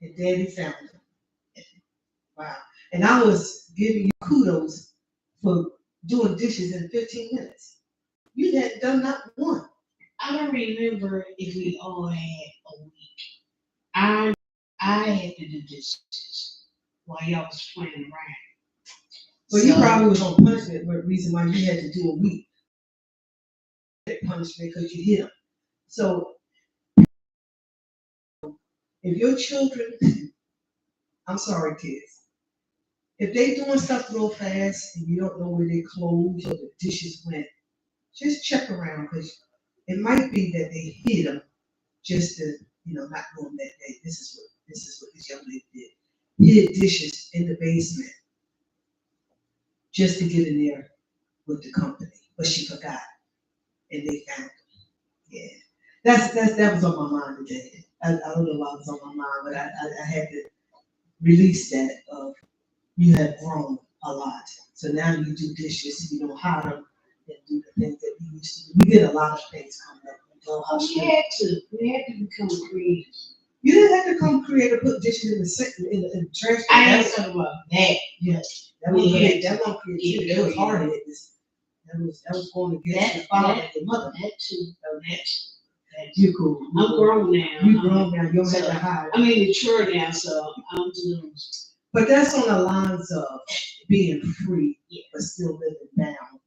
and Daddy found them. Wow. And I was giving you kudos for doing dishes in 15 minutes. You hadn't done not one. I don't remember if we all had a week. I I had to do dishes while y'all was playing around. Well, you probably was on punishment, but the reason why you had to do a week punishment because you hit them. So if your children, I'm sorry, kids, if they doing stuff real fast and you don't know where their clothes or the dishes went, just check around because it might be that they hid them just to, not know them that day. This is what this young lady did. Hid dishes in the basement just to get in there with the company, but she forgot and they found them. Yeah, that was on my mind today. I don't know why it was on my mind, but I had to release that of you have grown a lot. So now you do dishes, you don't hide them and do the things that we used to do. We did a lot of things coming up. We had to become creative. You didn't have to come creative, put dishes in the sink, in the trash can. I ain't talking about that. Yes, that was creativity. That was hard headed. That was going against your father and your mother. That too. You're cool. I'm grown now. You grown now. You don't have to hide. I'm mature now, so I'm doing. But that's on the lines of being free, but still living down.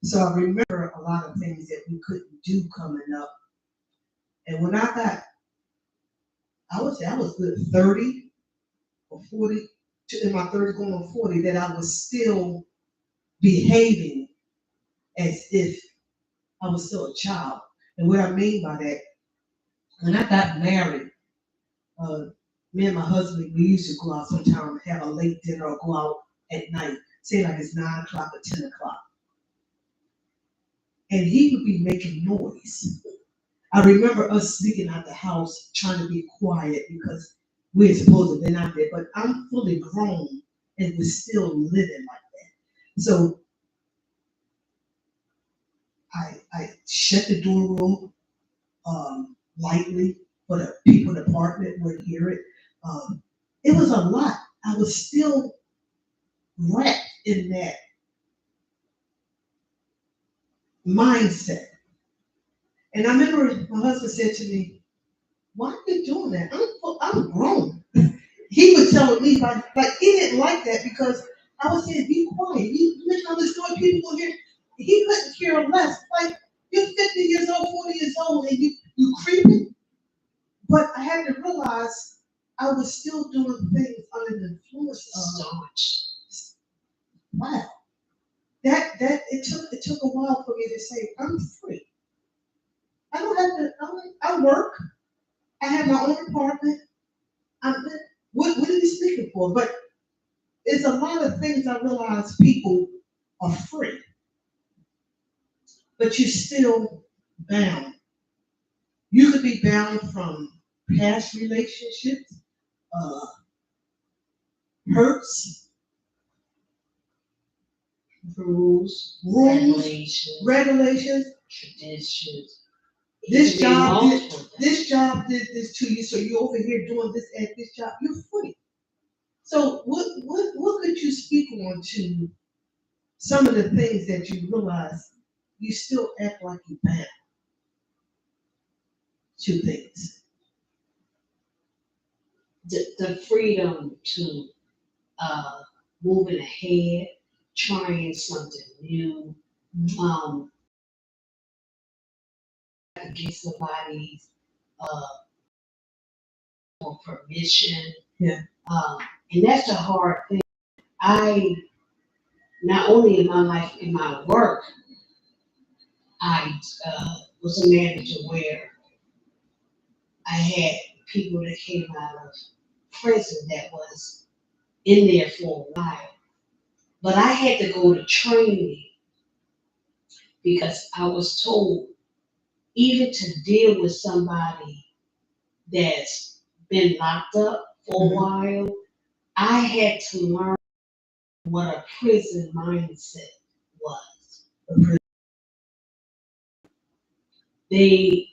So I remember a lot of things that we couldn't do coming up. And when I would say I was good 30 or 40, in my 30s going on 40, that I was still behaving as if I was still a child. And what I mean by that, when I got married, me and my husband, we used to go out sometime, have a late dinner or go out at night, say like it's 9 o'clock or 10 o'clock. And he would be making noise. I remember us sneaking out the house trying to be quiet because we're supposed to have been out there, but I'm fully grown and was still living like that. So I shut the door lightly for the people in the apartment would hear it. It was a lot. I was still wrapped in that mindset. And I remember my husband said to me, "Why are you doing that? I'm grown." He was telling me like he didn't like that because I was saying, "Be quiet. You mention all this noise, people will hear." He couldn't care less. Like you're 50 years old, 40 years old, and you creeping. But I had to realize I was still doing things under the influence of staunch. Wow. That it took a while for me to say, I'm free. I don't have to I work. I have my own apartment. What are you speaking for? But it's a lot of things I realize people are free. But you're still bound. You could be bound from past relationships, uh, hurts, regulations, traditions. This job did this to you, so you're over here doing this at this job. You're free. So what could you speak on to some of the things that you realize you still act like you're bound to things? The freedom to moving ahead, trying something new, to get somebody's for permission. Yeah. And that's the hard thing. I not only in my life, in my work, I was a manager where I had people that came out of prison that was in there for a while. But I had to go to training because I was told even to deal with somebody that's been locked up for a while, I had to learn what a prison mindset was. They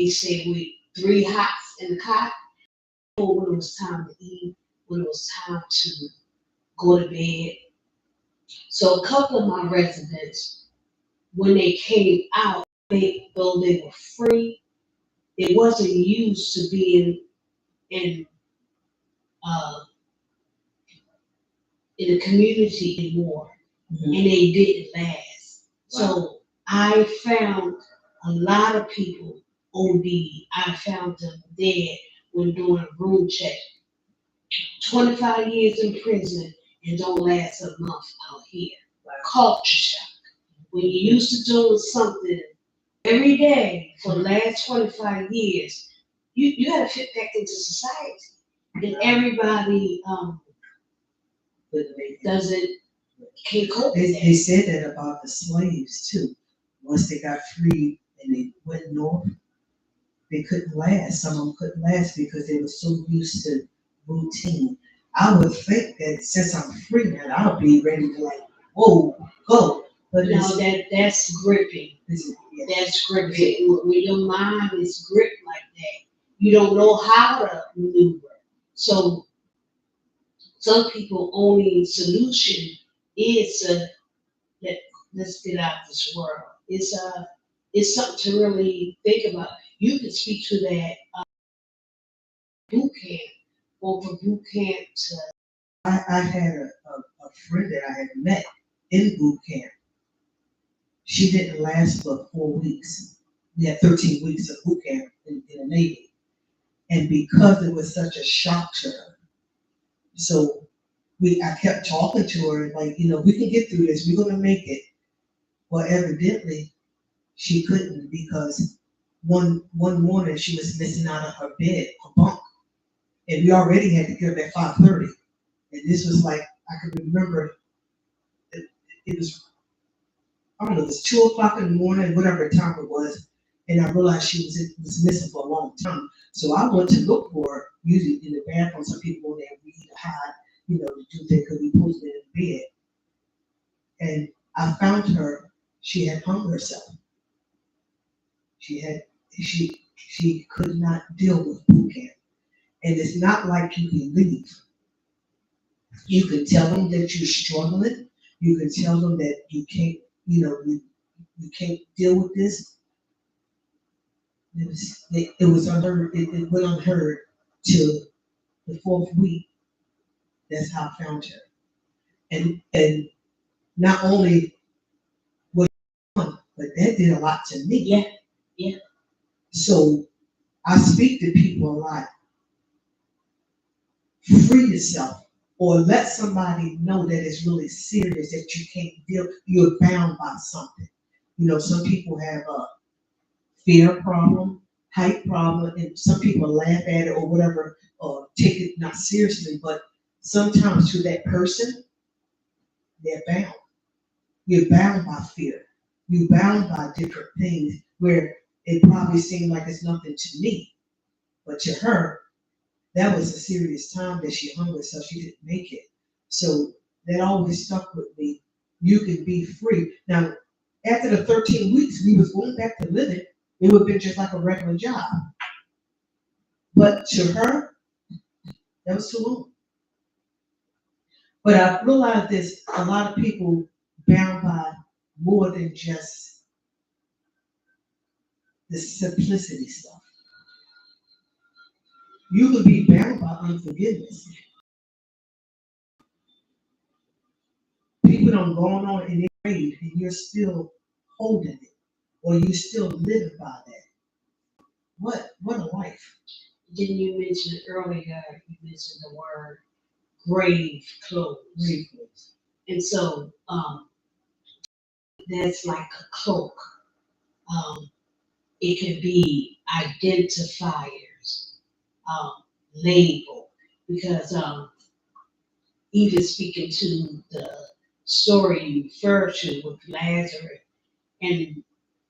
say 3 hots in the cot, or when it was time to eat, when it was time to go to bed. So a couple of my residents, when they came out, though they were free, they wasn't used to being in uh, in the community anymore, and they didn't last. So I found a lot of people OD. I found them dead when doing a room check. 25 years in prison and don't last a month out here. Culture shock. When you used to doing something every day for the last 25 years, you had to fit back into society. And everybody doesn't, can't cope with They said that about the slaves too. Once they got freed and they went north, they couldn't last. Some of them couldn't last because they were so used to routine. I would think that since I'm free now, I'll be ready to like, whoa, go. But no, that's gripping. Yeah. That's gripping. When your mind is gripped like that, you don't know how to maneuver. So some people only solution is let's get out of this world. It's something to really think about. You can speak to that boot camp, or from boot camp to. I had a friend that I had met in boot camp. She didn't last but 4 weeks. We had 13 weeks of boot camp in the Navy. And because it was such a shock to her, so I kept talking to her, like, we can get through this, we're gonna make it. Well, evidently, she couldn't because one morning she was missing out of her bed, her bunk. And we already had to get up at 5:30. And this was like, I could remember, it was, I don't know, it was 2 o'clock in the morning, whatever time it was. And I realized she was missing for a long time. So I went to look for her, usually in the bathroom. Some people go there and read or hide, to do things because we posted in bed. And I found her, she had hung herself. She could not deal with boot camp. And it's not like you can leave. You can tell them that you're struggling. You can tell them that you can't, you can't deal with this. It was unheard. It went unheard till the 4th week. That's how I found her. And not only was it fun, but that did a lot to me. Yeah, yeah. So I speak to people a lot. Free yourself, or let somebody know that it's really serious, that you can't deal, you're bound by something. Some people have a fear problem, height problem, and some people laugh at it or whatever, or take it not seriously, but sometimes to that person, they're bound. You're bound by fear. You're bound by different things where it probably seemed like it's nothing to me, but to her, that was a serious time that she hung herself. She didn't make it. So that always stuck with me. You can be free. Now, after the 13 weeks, we was going back to living. It would have been just like a regular job. But to her, that was too long. But I realized there's a lot of people bound by more than just the simplicity stuff. You could be bound by unforgiveness. People don't going on in their grave and you're still holding it, or you're still living by that. What a life. Didn't you mention earlier, you mentioned the word grave clothes. Grave clothes. And so that's like a cloak. It can be identifiers, label, because even speaking to the story you refer to with Lazarus, and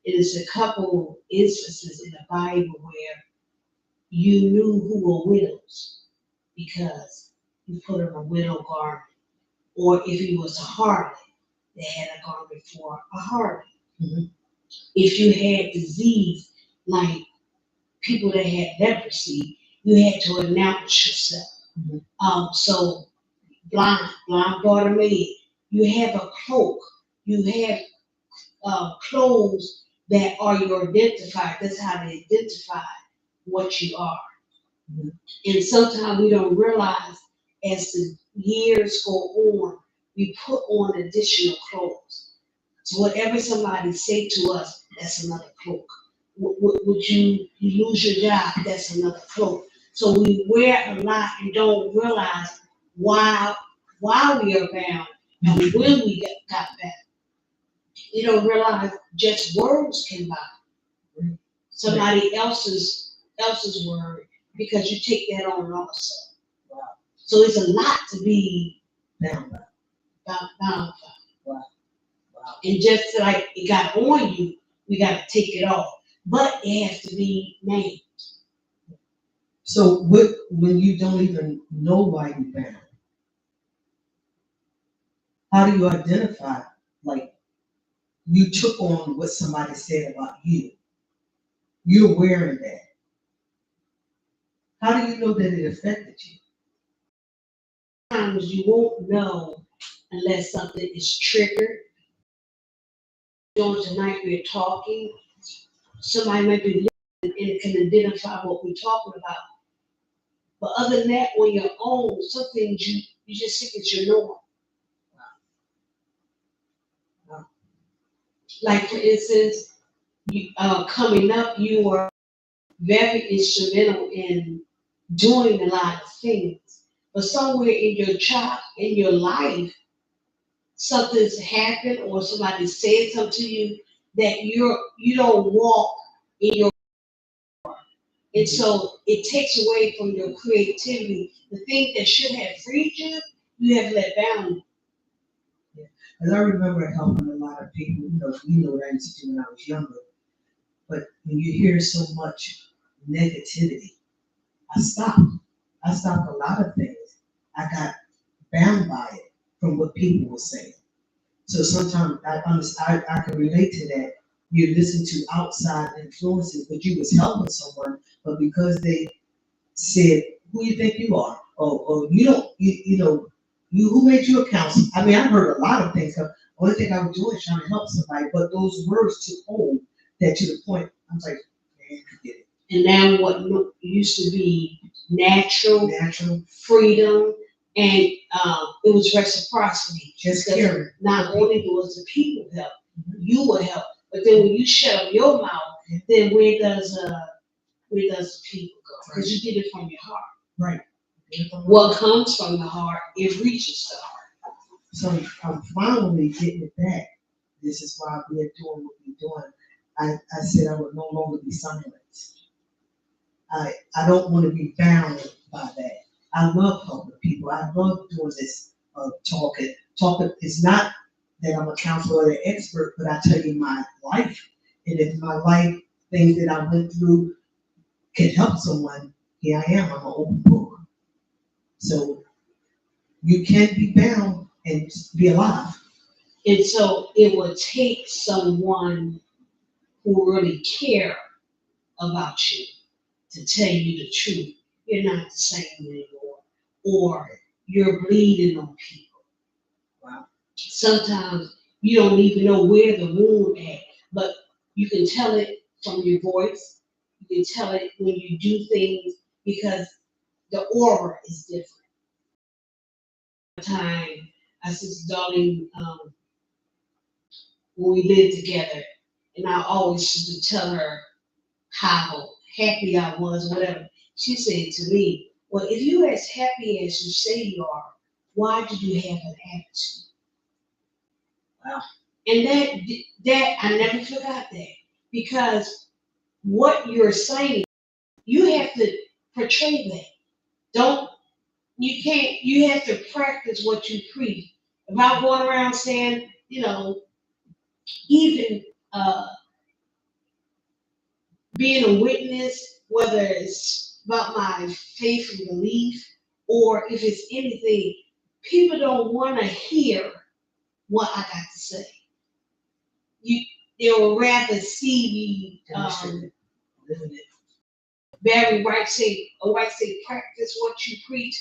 it is a couple instances in the Bible where you knew who were widows because you put on a widow garment, or if he was a harlot, they had a garment for a harlot. Mm-hmm. If you had disease like people that had leprosy, you had to announce yourself. So blind Bartimaeus, you have a cloak, you have clothes that are your identifier. That's how they identify what you are. And sometimes we don't realize as the years go on, we put on additional clothes. So whatever somebody say to us, that's another cloak. Would you lose your job? That's another cloak. So we wear a lot and don't realize why we are bound and when we got bound. You don't realize just words can bind somebody else's word because you take that on also. Wow. So it's a lot to be bound by. Wow. Wow. And just like it got on you, we got to take it off. But it has to be named. So when you don't even know why you're bound, how do you identify, like, you took on what somebody said about you? You're wearing that. How do you know that it affected you? Sometimes you won't know unless something is triggered. Tonight we're talking, somebody might be listening and it can identify what we're talking about. But other than that, on your own, some things you just think it's your norm. Like for instance, coming up, you were very instrumental in doing a lot of things. But somewhere in your life, something's happened or somebody said something to you that you don't walk in your. And so it takes away from your creativity. The thing that should have freed you, you have let down. Yeah. Because I remember helping a lot of people, you know what I used to do when I was younger. But when you hear so much negativity, I stopped. I stopped a lot of things. I got bound by it from what people were saying. So sometimes I can relate to that. You listen to outside influences, but you was helping someone, but because they said, "Who you think you are?" Or you don't, who made you a counselor? I mean, I heard a lot of things. The only thing I was doing is trying to help somebody, but those words took hold that to the point I was like, man, forget it. And now what used to be natural freedom, and it was reciprocity. Just caring. Not only was the people help, you would help, but then when you shut up your mouth, then where does the people go? Because you did it from your heart. Right. What comes from the heart, it reaches the heart. So I'm finally getting it back. This is why we're doing what we're doing. I said I would no longer be silent. I don't want to be bound by that. I love helping people. I love doing this talking. Talking is not that I'm a counselor or an expert, but I tell you my life. And if my life, things that I went through can help someone, here I am. I'm an open book. So you can be bound and be alive. And so it would take someone who really care about you to tell you the truth. You're not the same anymore, or you're bleeding on people. Wow. Sometimes you don't even know where the wound at, but you can tell it from your voice. You can tell it when you do things because the aura is different. Time, I said, darling, when we lived together, and I always used to tell her how happy I was, whatever. She said to me, well, if you're as happy as you say you are, why do you have an attitude? Wow. And that I never forgot that, because what you're saying, you have to portray that. You have to practice what you preach. If I'm going around saying, even being a witness, whether it's about my faith and belief or if it's anything, people don't want to hear what I got to say. They will rather see me living it. Barry White say, practice what you preach.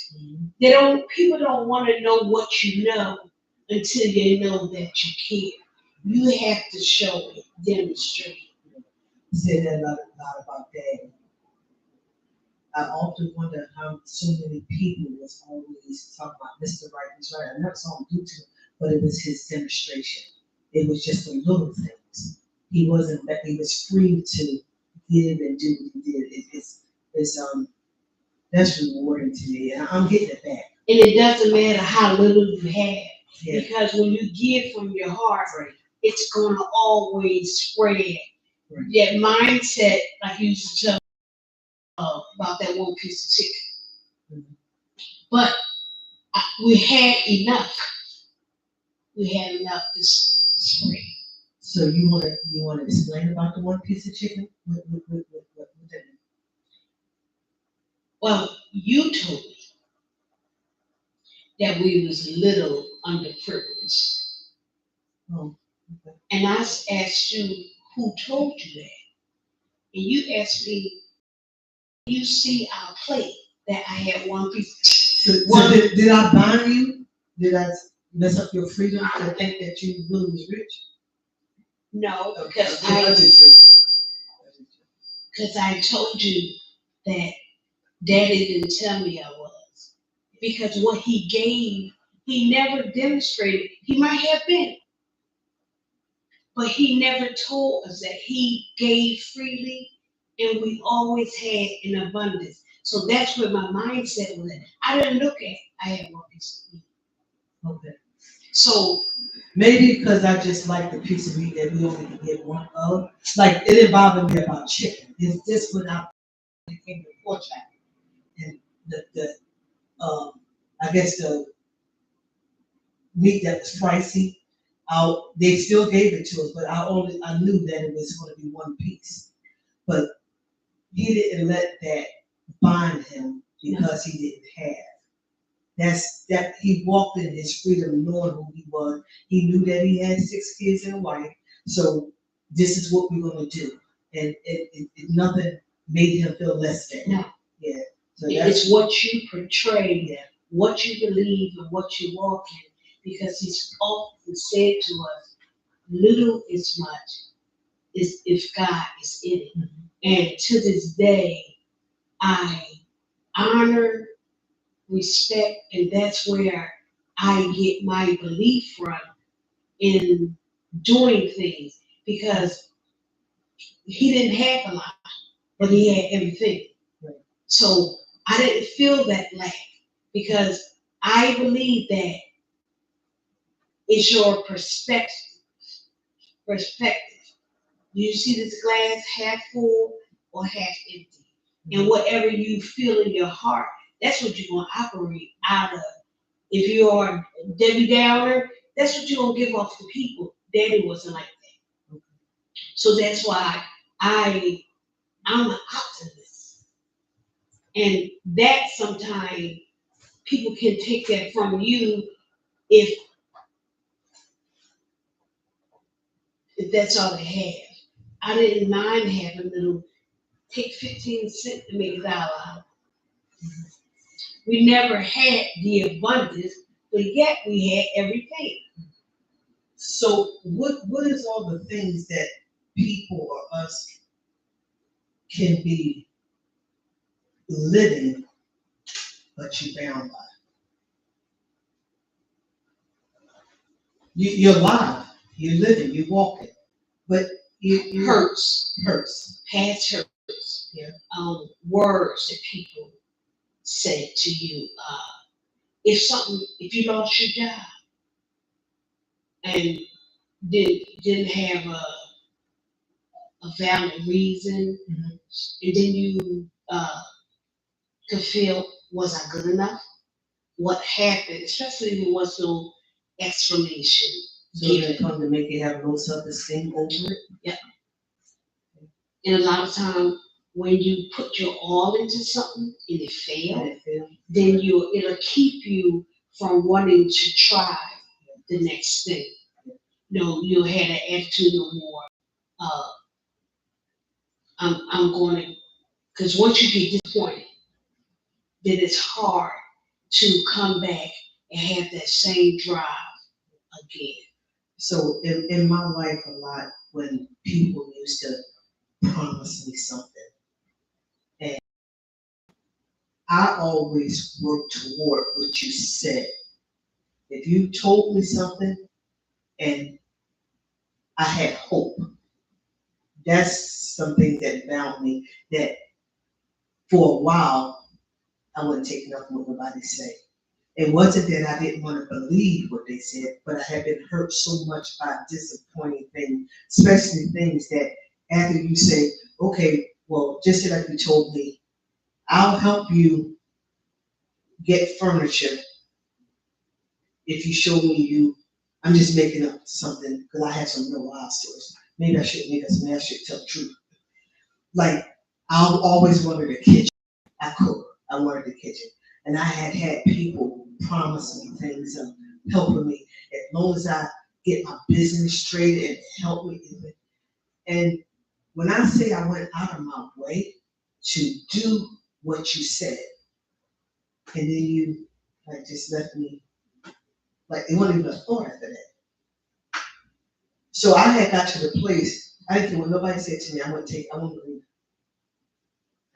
Mhm. People don't want to know what you know until they know that you care. You have to show it, demonstrate. Said that a lot about that. I often wonder how so many people was always talking about Mr. Right is right. I never saw him do too, but it was his demonstration. It was just the little things. He wasn't that he was free to give and do what he did. It's that's rewarding to me, and I'm getting it back. And it doesn't matter how little you have, Yeah, because when you give from your heart, right, it's gonna always spread. right. That mindset, like you used to tell about that one piece of chicken. Mhm. But we had enough. We had enough to spread. So you wanna explain about the one piece of chicken? What that is? Well, you told me that we was a little underprivileged. Oh, okay. And I asked you who told you that. And you asked me, you see our plate that I had one piece. So did I bind you? Did I mess up your freedom to think that you really was rich? No, Okay, because I I did too. because I told you that Daddy didn't tell me I was. Because what he gave, he never demonstrated. He might have been, but he never told us that he gave freely, and we always had in abundance. So that's where my mindset was at. I didn't look at I had one piece of meat. Okay. So Maybe because I just like the piece of meat that we only can get one of. Like it didn't bother me about chicken. It's just when I became the pork chop and the I guess the meat that was pricey. They still gave it to us, but I knew that it was going to be one piece. But he didn't let that bind him because he didn't have. That he walked in his freedom knowing who he was. He knew that he had 6 kids and a wife. So this is what we're gonna do. And nothing made him feel less than. no, Yeah. So it's that's what you portray, yeah. what you believe, and what you walk in. Because he's often said to us, little is much, is if God is in it. Mhm. And to this day, I honor, respect, and that's where I get my belief from in doing things, because he didn't have a lot, but he had everything. Right. So I didn't feel that lack, because I believe that it's your perspective. Perspective. Do you see this glass half full or half empty? And whatever you feel in your heart, that's what you're going to operate out of. If you are a Debbie Downer, that's what you're going to give off to people. Daddy wasn't like that. So that's why I'm an optimist. And that sometimes people can take that from you if that's all they have. I didn't mind having little, take 15 cents to make $1. We never had the abundance, but yet we had everything. So what is all the things that people or us can be living but you bound by? You're alive, you're living, you're walking, but you Hurts, hurts. past hurts, Yeah. words that people said to you. If you lost your job and didn't have a valid reason, Mhm. and then you could feel, was I good enough? What happened? Especially if there was no explanation So they given. come to make you have low self-esteem over it. Yeah. And a lot of times when you put your all into something and it fails, And it feels then it'll keep you from wanting to try the next thing. No, you'll have an attitude no more. Uh, I'm going to Because once you get disappointed, then it's hard to come back and have that same drive again. So in my life a lot, when people used to promise me something, and I always work toward what you said. If you told me something and I had hope, that's something that bound me, that for a while I wouldn't take nothing what nobody say. It wasn't that I didn't want to believe what they said, but I had been hurt so much by disappointing things, especially things that after you say, okay, well, just like you told me, I'll help you get furniture if you show me you. I'm just making up something because I have some real wild stories. Maybe I shouldn't make up some, I should tell the truth. Like, I always wanted a kitchen. I cook. I wanted a kitchen. And I had people promise me things and helping me as long as I get my business straight and help me. And when I say I went out of my way to do what you said, and then you like just left me, like it wasn't even a thought after that. So I had got to the place, I didn't care what nobody said to me, I wouldn't leave.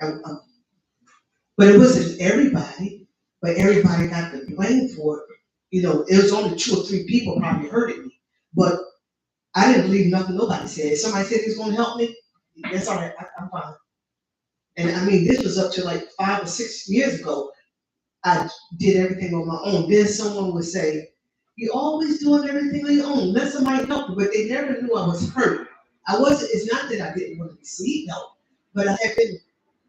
I, But it wasn't everybody, but everybody got the blame for it. You know, it was only 2 or 3 people probably hurted me. But I didn't believe nothing nobody said. If somebody said he was gonna help me, that's all right, I'm fine. And I mean, this was up to like 5 or 6 years ago. I did everything on my own. Then someone would say, "You always doing everything on your own. Let somebody help you." But they never knew I was hurt. I wasn't. It's not that I didn't want to receive help, but I had been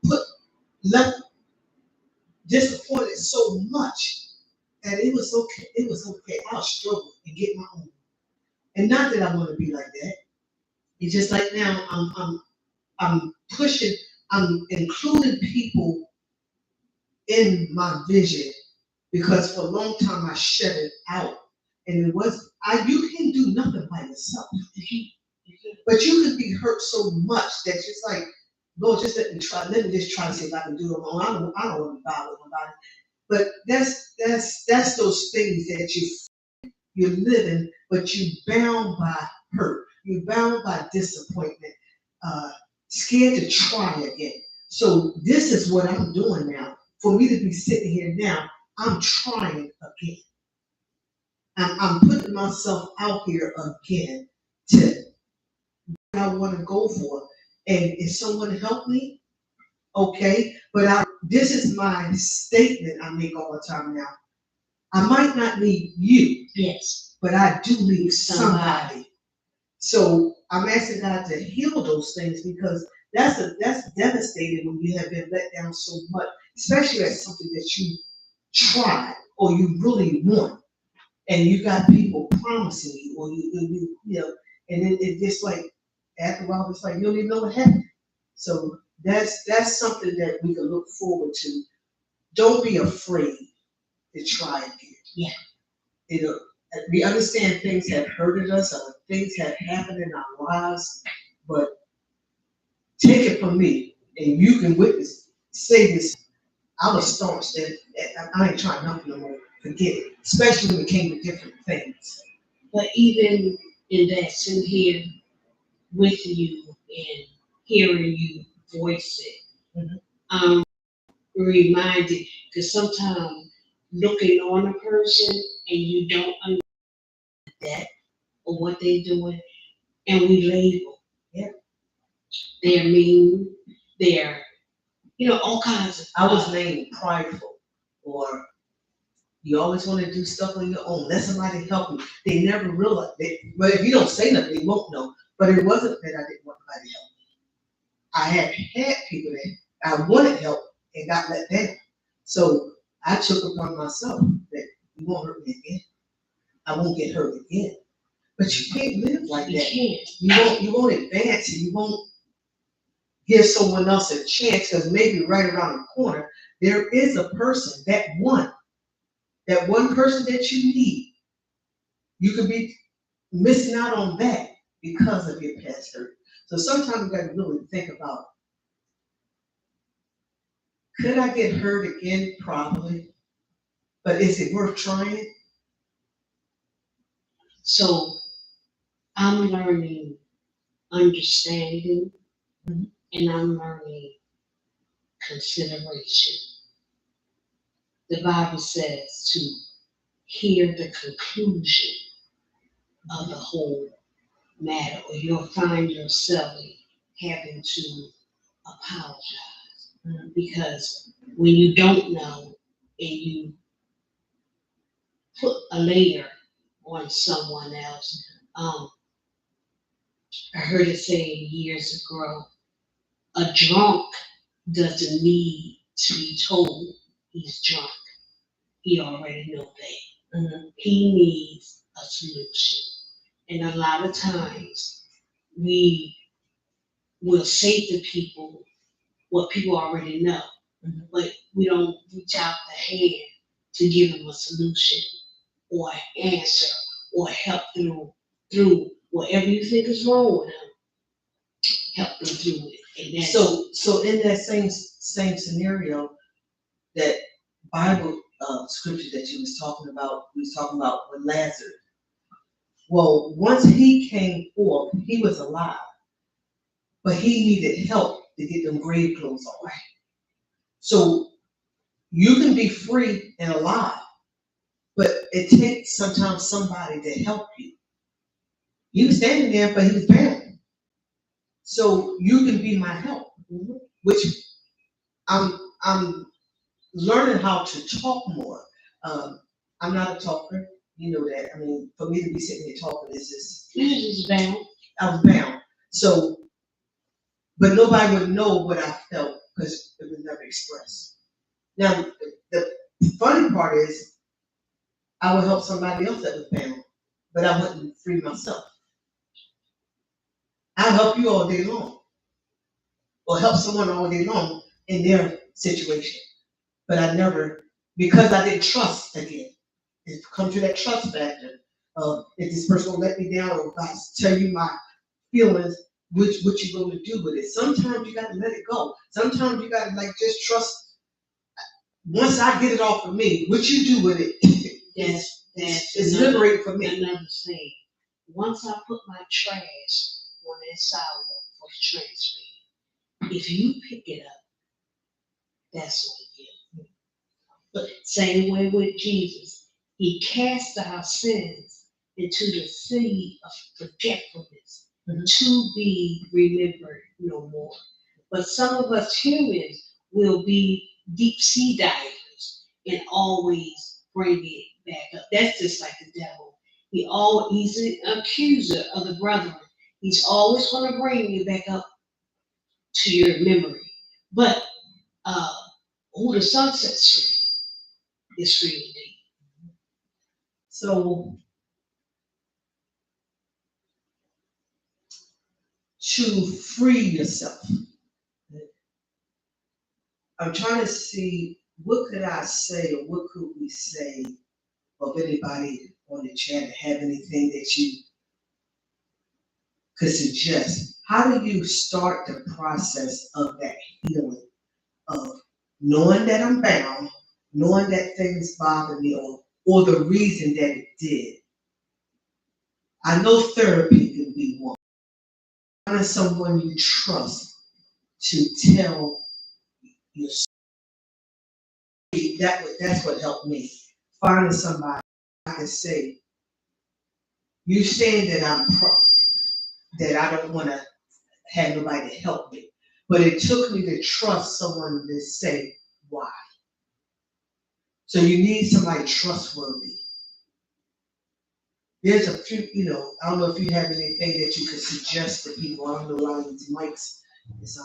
put left disappointed so much, and it was okay. It was okay. I'll struggle and get my own. And not that I want to be like that. It's just like now I'm pushing. I'm including people in my vision because for a long time I shut it out. And it was you can do nothing by yourself. But you can be hurt so much that it's like, Lord, just let me just try to see if I can do it on my own. I don't want to bother nobody. But that's those things that you're living, but you're bound by hurt. You're bound by disappointment, uh, scared to try again. So this is what I'm doing now. For me to be sitting here now, I'm trying again. I'm putting myself out here again to what I want to go for. And if someone help me, okay. But this is my statement I make all the time now. I might not need you, Yes. but I do need somebody. So I'm asking God to heal those things because that's devastating when you have been let down so much, especially at something that you tried or you really want, and you got people promising you, or you know, and it just like after a while it's like you don't even know what happened. So that's something that we can look forward to. Don't be afraid to try again. Yeah. You know, we understand things have hurted us or things have happened in our lives, but take it from me, and you can witness, say this. I was staunch that I ain't trying nothing no more. Forget it, especially when it came to different things. But even in that, sitting here with you and hearing you voice it, I'm reminded because sometimes looking on a person and you don't understand that or what they're doing, and we label. Yeah. They're mean. They're all kinds of. I was named prideful, or you always want to do stuff on your own. Let somebody help you. They never realize it. But if you don't say nothing, they won't know. But it wasn't that I didn't want nobody help. I had people that I wanted help and got let down. So I took upon myself that you won't hurt me again. I won't get hurt again. But you can't live like You that. can't. You won't advance and you won't give someone else a chance because maybe right around the corner there is a person, that one person that you need. You could be missing out on that because of your past hurt. So sometimes you got to really think about Could I get hurt again? Probably. But is it worth trying? So I'm learning understanding Mhm. and I'm learning consideration. The Bible says to hear the conclusion of the whole matter, or you'll find yourself having to apologize. Mhm. Because when you don't know and you put a layer on someone else, I heard it said years ago, a drunk doesn't need to be told he's drunk. He already knows that. Mhm. He needs a solution. And a lot of times we will say to people what people already know, Mhm. but we don't reach out the hand to give them a solution or an answer or help through whatever you think is wrong with them, help them through it. And that's So in that same scenario, that Bible scripture that you was talking about, we was talking about with Lazarus. Well, once he came forth, he was alive, but he needed help to get them grave clothes on. So you can be free and alive, but it takes sometimes somebody to help you. He was standing there, but he was bound. So you can be my help, which I'm learning how to talk more. Um, I'm not a talker, you know that. I mean, for me to be sitting here talking is just usually it's bound. I was bound. So, but nobody would know what I felt because it was never expressed. Now, the funny part is, I would help somebody else that was bound, but I wouldn't free myself. I help you all day long, or help someone all day long in their situation, but I never, because I didn't trust again. It come to that trust factor of if this person will let me down or if I tell you my feelings, which what you going to do with it. Sometimes you got to let it go. Sometimes you got to like just trust. Once I get it off of me, what you do with it is liberating for me. Another thing. Once I put my trash on that sidewalk for the trash man, if you pick it up, that's on you. But same way with Jesus. He cast our sins into the sea of forgetfulness to be remembered no more. But some of us humans will be deep sea divers and always bring it back up. That's just like the devil. He's an accuser of the brethren. He's always going to bring you back up to your memory. But uh, who the sun sets free is free indeed. So to free yourself, I'm trying to see what could I say or what could we say, or if anybody on the chat have anything that you could suggest. How do you start the process of that healing of knowing that I'm bound, knowing that things bother me, or the reason that it did? I know therapy can be one. Finding someone you trust to tell your story, that's what helped me. Finding somebody I can say, you saying that that I don't want to have nobody to help me. But it took me to trust someone to say why. So you need somebody trustworthy. There's a few, I don't know if you have anything that you could suggest to people. I don't know a lot of these mics. It's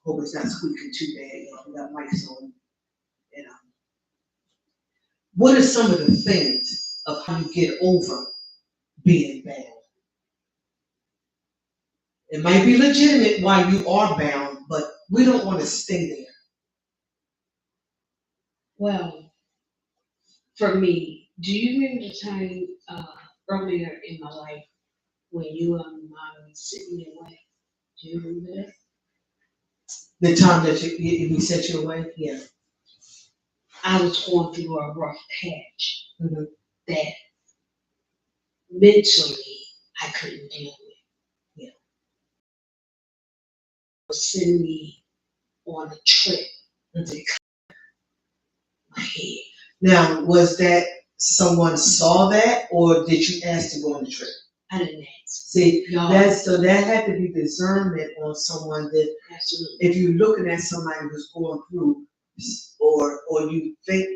hope it's not squeaking too bad. We got mics on. And what are some of the things of how you get over being bound? It might be legitimate why you are bound, but we don't want to stay there. Well, for me, do you remember the time earlier in my life when you and mom were sitting away? Do you remember that? The time that he sent you away? Yeah. I was going through a rough patch Mm-hmm. that mentally I couldn't deal with. Yeah. Was sending me on a trip Mm-hmm. to clear my head. Now, was that someone saw that, or did you ask to go on the trip? I didn't ask. See, Y'all, that had to be discernment on someone that absolutely. if you're looking at somebody who's going through, or you think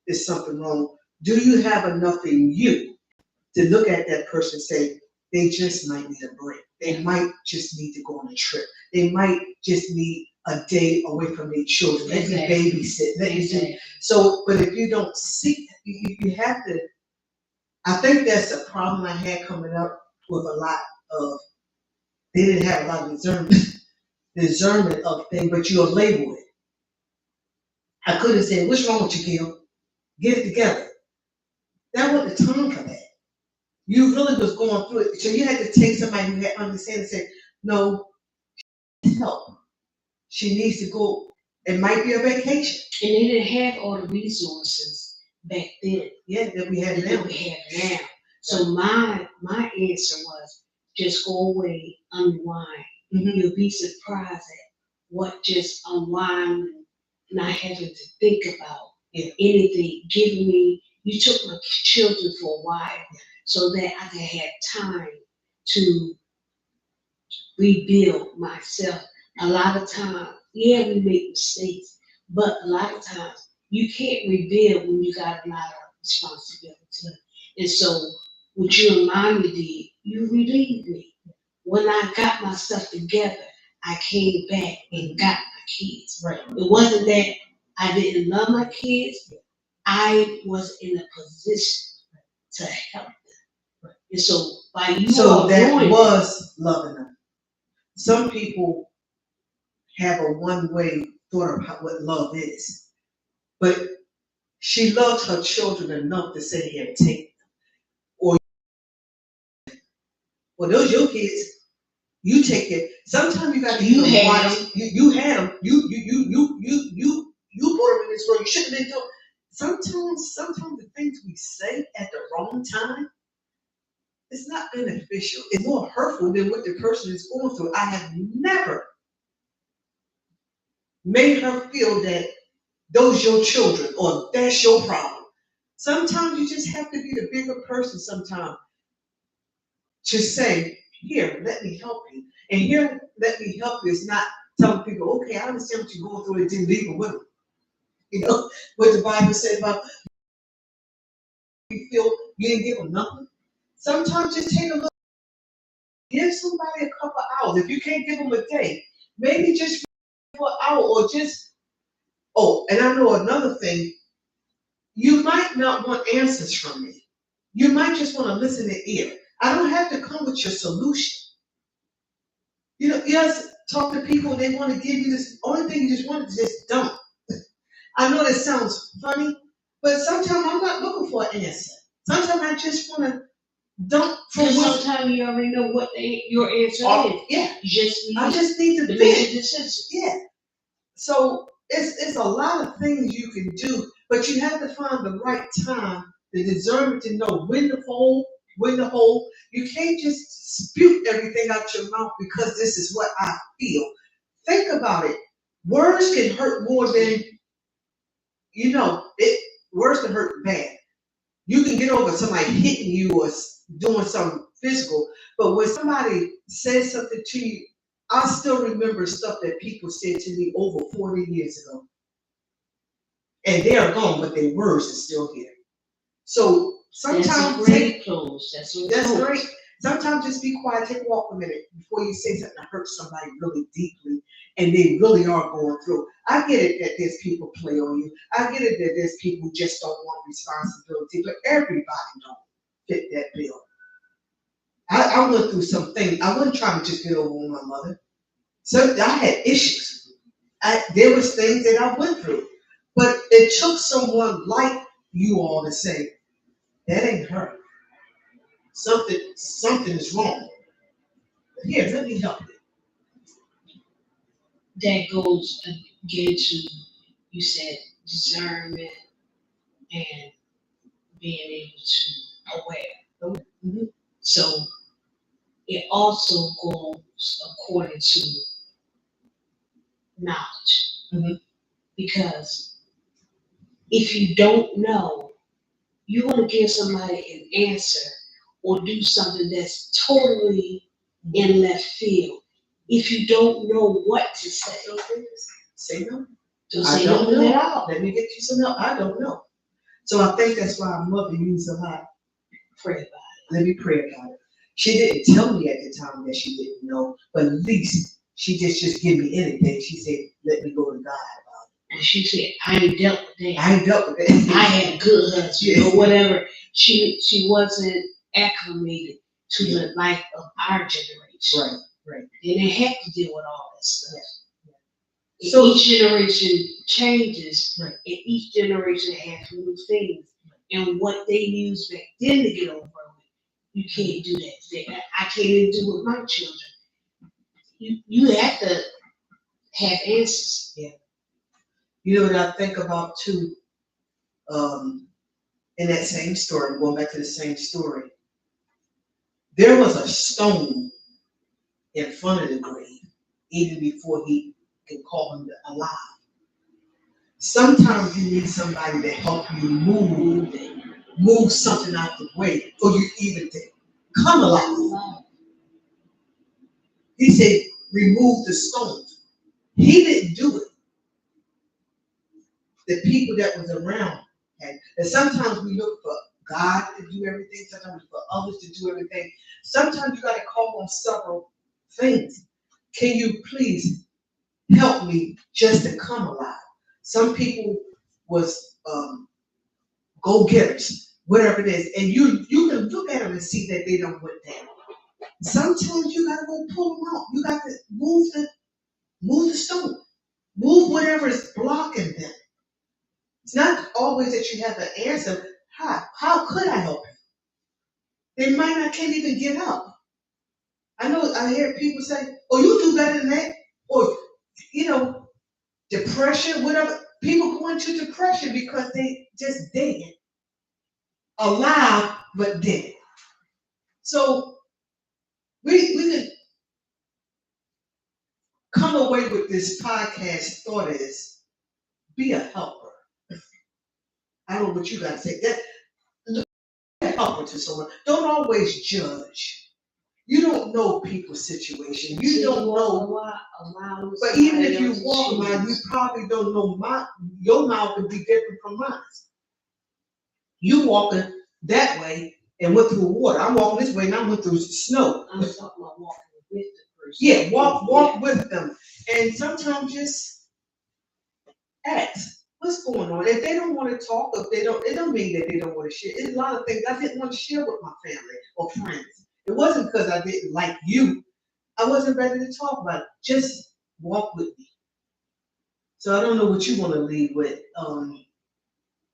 there's something wrong, do you have enough in you to look at that person and say, they just might need a break. They might just need to go on a trip. They might just need a day away from their children. Let me babysit. Let me do. So, but if you don't seek, you have to. I think that's the problem I had coming up with a lot of. They didn't have a lot of discernment of things, but you'll label it. I could have said, "What's wrong with you, Gail? Get it together." That wasn't the time for that. You really was going through it, so you had to take somebody who had understanding and say, "No, help. She needs to go. It might be a vacation." And they didn't have all the resources back then. Yeah, that we have now. That we have now. So my answer was just go away, unwind. Mm-hmm. You'll be surprised at what just unwind, not having to think about anything. Giving me, you took my children for a while so that I could have time to rebuild myself. A lot of times, yeah, we make mistakes, but a lot of times you can't rebuild when you got a lot of responsibility. And so, what you and mommy did, you relieved me. When I got myself together, I came back and got my kids. Right. It wasn't that I didn't love my kids. I was in a position to help them. Right. And so, by you so that doing was loving them. Some people have a one-way thought of what love is, but she loved her children enough to say, "Here, take them." Or, well, those your kids. You take it. Sometimes you got to You even had watch. You had them. You put them in this world. You shouldn't have been doing. Sometimes the things we say at the wrong time, it's not beneficial. It's more hurtful than what the person is going through. I have never made her feel that those your children or that's your problem. Sometimes you just have to be the bigger person sometimes to say, "Here, let me help you." And here, let me help you is not telling people, "Okay, I understand what you're going through," and didn't leave it with them. You know what the Bible said about you feel you didn't give them nothing. Sometimes just take a look, give somebody a couple hours. If you can't give them a day, maybe just for an hour or just. Oh, and I know another thing. You might not want answers from me. You might just want to listen to ear. I don't have to come with your solution. You know, yes, talk to people, they want to give you this. Only thing you just want is just dump. I know that sounds funny, but sometimes I'm not looking for an answer. Sometimes I just want to dump from Because sometimes you already know what your answer is. Yeah. I just need to make a decision. Yeah. So it's a lot of things you can do, but you have to find the right time, the discernment to know when to hold, when to hold. You can't just spew everything out your mouth because this is what I feel. Think about it. Words can hurt more than words can hurt bad. You can get over somebody hitting you or doing something physical, but when somebody says something to you, I still remember stuff that people said to me over 40 years ago. And they are gone, but their words are still here. So sometimes that's great. Sometimes just be quiet, take a walk a minute before you say something that hurts somebody really deeply and they really are going through. I get it that there's people play on you. I get it that there's people who just don't want responsibility, but everybody don't fit that bill. I went through some things. I wasn't trying to just get over on my mother. So I had issues. There was things that I went through. But it took someone like you all to say, that ain't her. Something is wrong. Here, let me help you. that goes again to, you said, discernment and being able to aware. Mm-hmm. So it also goes according to knowledge. Mm-hmm. Because if you don't know, you want to give somebody an answer or do something that's totally in left field. If you don't know what to say, Say no. don't I say don't nothing know. at all. Let me get you some help. I don't know. So I think that's why our mother used a lot. Pray about it. Let me pray about it. She didn't tell me at the time that she didn't know, but at least she just give me anything. She said, let me go to God. And she said, I ain't dealt with that. I ain't dealt with it. I had a good husband or whatever. She wasn't acclimated to the life of our generation. Right, right. They didn't have to deal with all that stuff. Yeah. So each generation changes, right. And each generation has new things. And what they used back then to get over it, you can't do that today. I can't even do with my children. You have to have answers. Yeah. You know what I think about too, in that same story, going back to the same story, there was a stone in front of the grave, even before he can call him alive. Sometimes you need somebody to help you move something out the way for you even to come alive. He said, remove the stones. He didn't do it. The people that was around had. And sometimes we look for God to do everything. Sometimes for others to do everything. Sometimes you got to call on several things. Can you please help me just to come alive? Some people was go-getters, whatever it is, and you can look at them and see that they don't went down. Sometimes you gotta go pull them out. You got to move the stone, move whatever is blocking them. It's not always that you have an answer. How could I help you? They might not can't even get up. I hear people say, "Oh, you do better than that," or depression, whatever. People go into depression because they just dead, alive but dead. So we can come away with this podcast thought is be a helper. I don't know what you guys say. That be a helper to someone. Don't always judge. You don't know people's situation. You don't know. But even if you walk around, you probably don't know your mouth could be different from mine. You walking that way and went through water. I'm walking this way and I went through snow. I'm talking about walking with the person. Yeah, walk with them. And sometimes just ask, what's going on? If they don't want to talk, it don't mean that they don't want to share. There's a lot of things I didn't want to share with my family or friends. It wasn't because I didn't like you. I wasn't ready to talk about it. Just walk with me. So I don't know what you want to leave with.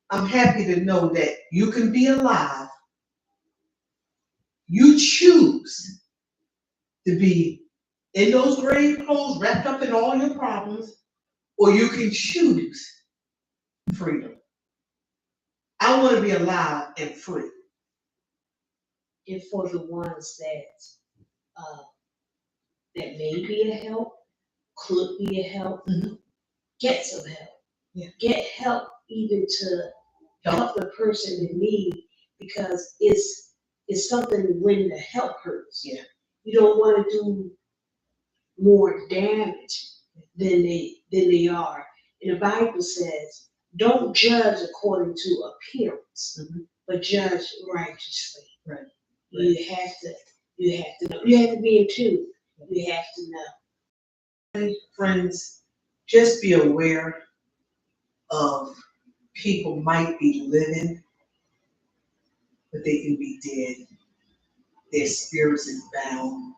I'm happy to know that you can be alive. You choose to be in those grave clothes, wrapped up in all your problems, or you can choose freedom. I want to be alive and free. And for the ones that may be a help, could be a help, get some help. Yeah. Get help even to help the person in need, because it's something when the help hurts. Yeah. You don't want to do more damage than they are. And the Bible says, don't judge according to appearance, but judge righteously. Right. You have to know. You have to be in tune. You have to know. Friends, just be aware of people might be living, but they can be dead. Their spirits is bound.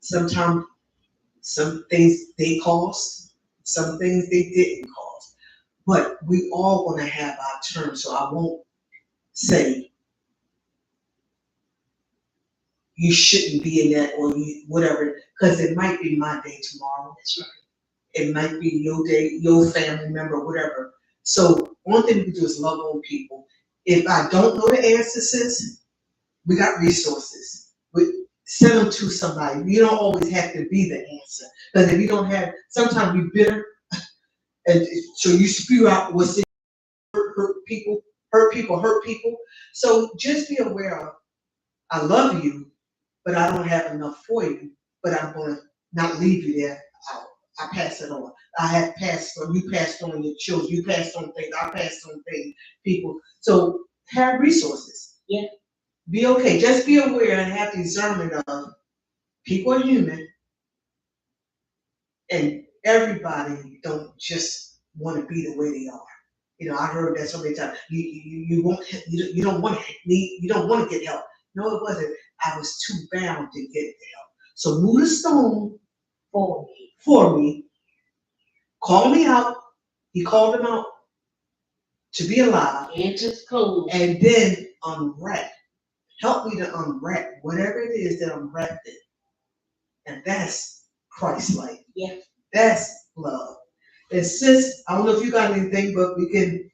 Sometimes some things they caused, some things they didn't cause. But we all gonna have our turn, so I won't say you shouldn't be in that or you whatever, because it might be my day tomorrow. That's right. It might be your day, your family member, whatever. So one thing we can do is love on people. If I don't know the answers, sis, we got resources. We send them to somebody. You don't always have to be the answer. Because if you don't have, sometimes we bitter, and so you spew out what's in hurt people, hurt people, hurt people. So just be aware of, I love you, but I don't have enough for you, but I'm gonna not leave you there. I pass it on. I have passed on, you passed on your children, you passed on things, I passed on things, people. So have resources. Yeah. Be okay. Just be aware and have discernment of people are human and everybody don't just want to be the way they are. You know, I heard that so many times. You won't you don't want to need you don't want to get help. No, it wasn't. I was too bound to get the help. So move the stone for me. Call me out. He called him out to be alive. And to school. And then unwrap. Help me to unwrap whatever it is that I'm wrapped in. And that's Christ-like. Yeah. That's love. And sis, I don't know if you got anything, but we can,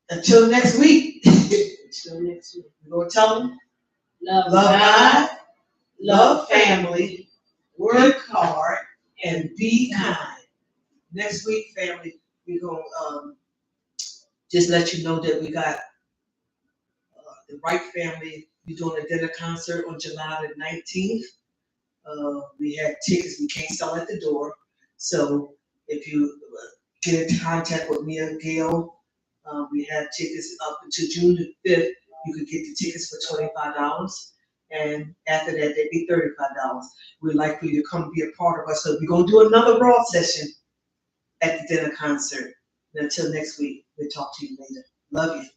until next week. Until next week. We're going to tell them, love God, God, love family, work hard, and be kind. Next week, family, we're going to just let you know that we got the Wright family. We're doing a dinner concert on July the 19th. We have tickets we can't sell at the door. So if you get in contact with me or Gail, we have tickets up until June the 5th. You could get the tickets for $25. And after that, they'd be $35. We'd like for you to come be a part of us. So we're going to do another Raw session at the dinner concert. And until next week, we'll talk to you later. Love you.